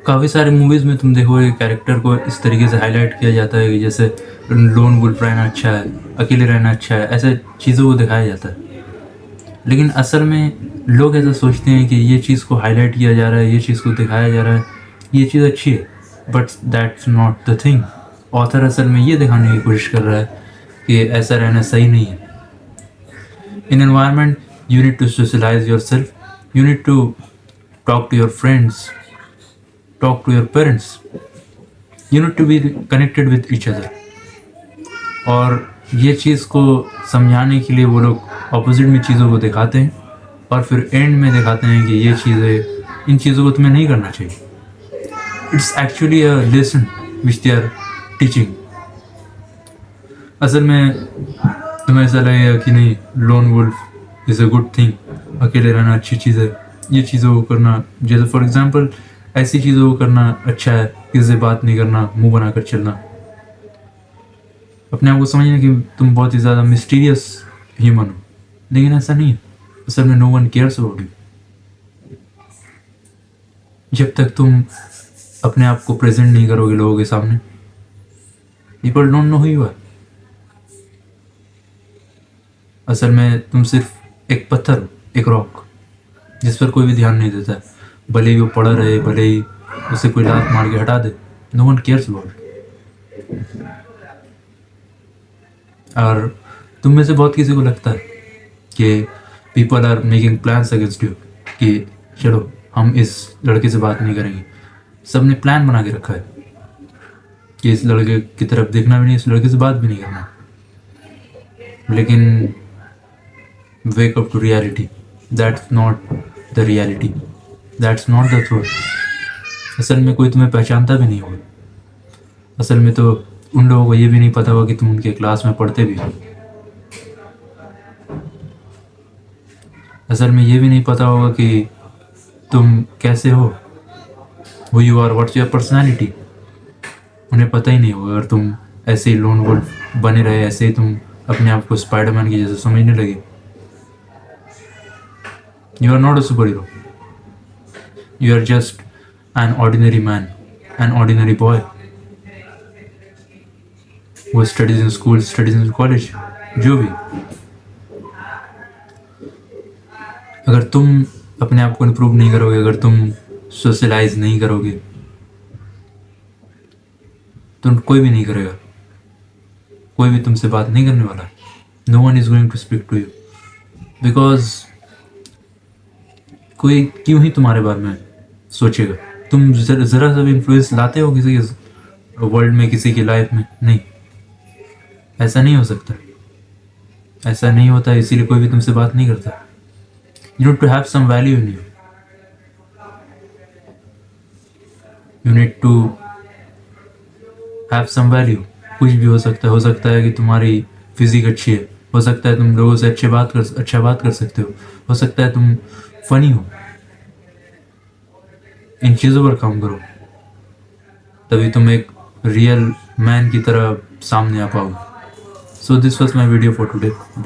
काफ़ी सारी मूवीज़ में तुम देखोगे कैरेक्टर को इस तरीके से हाईलाइट किया जाता है कि जैसे लोन वुल्फ रहना अच्छा है, अकेले रहना अच्छा है, ऐसे चीज़ों को दिखाया जाता है। लेकिन असल में लोग ऐसा सोचते हैं कि ये चीज़ को हाईलाइट किया जा रहा है, ये चीज़ को दिखाया जा रहा है, ये चीज़ अच्छी है, but that's not the thing. Author असल में ये दिखाने की कोशिश कर रहा है कि ऐसा रहना सही नहीं है। इन environment you need to socialize yourself, you need to talk to your friends, talk to your parents, you need to be connected with each other। और ये चीज़ को समझाने के लिए वो लोग ऑपोजिट में चीज़ों को दिखाते हैं और फिर एंड में दिखाते हैं कि ये चीज़ें, इन चीज़ों को तुम्हें नहीं करना चाहिए। It's actually a lesson which they are teaching. असल में तुम्हें ऐसा लगेगा कि नहीं, lone wolf is a good thing, अकेले रहना अच्छी चीज़ है, ये चीज़ों को करना, जैसे फॉर एग्जांपल ऐसी चीज़ों को करना अच्छा है, किसी से बात नहीं करना, मुंह बनाकर चलना, अपने आप को समझना कि तुम बहुत ही ज़्यादा मिस्टीरियस ह्यूमन हो। लेकिन ऐसा नहीं है, असल में no one cares about you. जब तक तुम अपने आप को प्रेजेंट नहीं करोगे लोगों के सामने, people don't know who you are. असल में तुम सिर्फ एक पत्थर हो, एक रॉक, जिस पर कोई भी ध्यान नहीं देता है, भले ही वो पड़ा रहे, भले ही उसे कोई लात मार के हटा दे, नो वन केयर्स अबाउट। और तुम में से बहुत किसी को लगता है कि people are making plans against you, कि चलो हम इस लड़के से बात नहीं करेंगे। सब ने प्लान बना के रखा है कि इस लड़के की तरफ देखना भी नहीं, इस लड़के से बात भी नहीं करना। लेकिन wake up to reality, that's not the reality, that's not the truth। असल में कोई तुम्हें पहचानता भी नहीं होगा। असल में तो उन लोगों को ये भी नहीं पता होगा कि तुम उनके क्लास में पढ़ते भी हो। असल में ये भी नहीं पता होगा कि तुम कैसे हो, who you are, what's your personality। उन्हें पता ही नहीं होगा। अगर तुम ऐसे ही लोन वुल्फ बने रहे, ऐसे ही तुम अपने आप को स्पाइडरमैन की जैसे समझने लगे, you are not a superhero, you are just an ordinary man, an ordinary boy who studies in school, studies in college, जो भी। अगर तुम अपने आप को इम्प्रूव नहीं करोगे, अगर तुम सोशलाइज नहीं करोगे, तो कोई भी नहीं करेगा, कोई भी तुमसे बात नहीं करने वाला। No one is going to speak to you, because कोई क्यों ही तुम्हारे बारे में सोचेगा। तुम ज़रा सा भी इन्फ्लुएंस लाते हो किसी के वर्ल्ड में, किसी की लाइफ में? नहीं, ऐसा नहीं हो सकता, ऐसा नहीं होता, इसीलिए कोई भी तुमसे बात नहीं करता। You need to have some value in you, you need to have some value. कुछ भी हो सकता है कि तुम्हारी फिजिक अच्छी है, हो सकता है तुम लोगों से अच्छा बात कर सकते हो सकता है तुम फनी हो। इन चीज़ों पर काम करो, तभी तुम एक रियल मैन की तरह सामने आ पाओगे। So this was my video for today. Bye.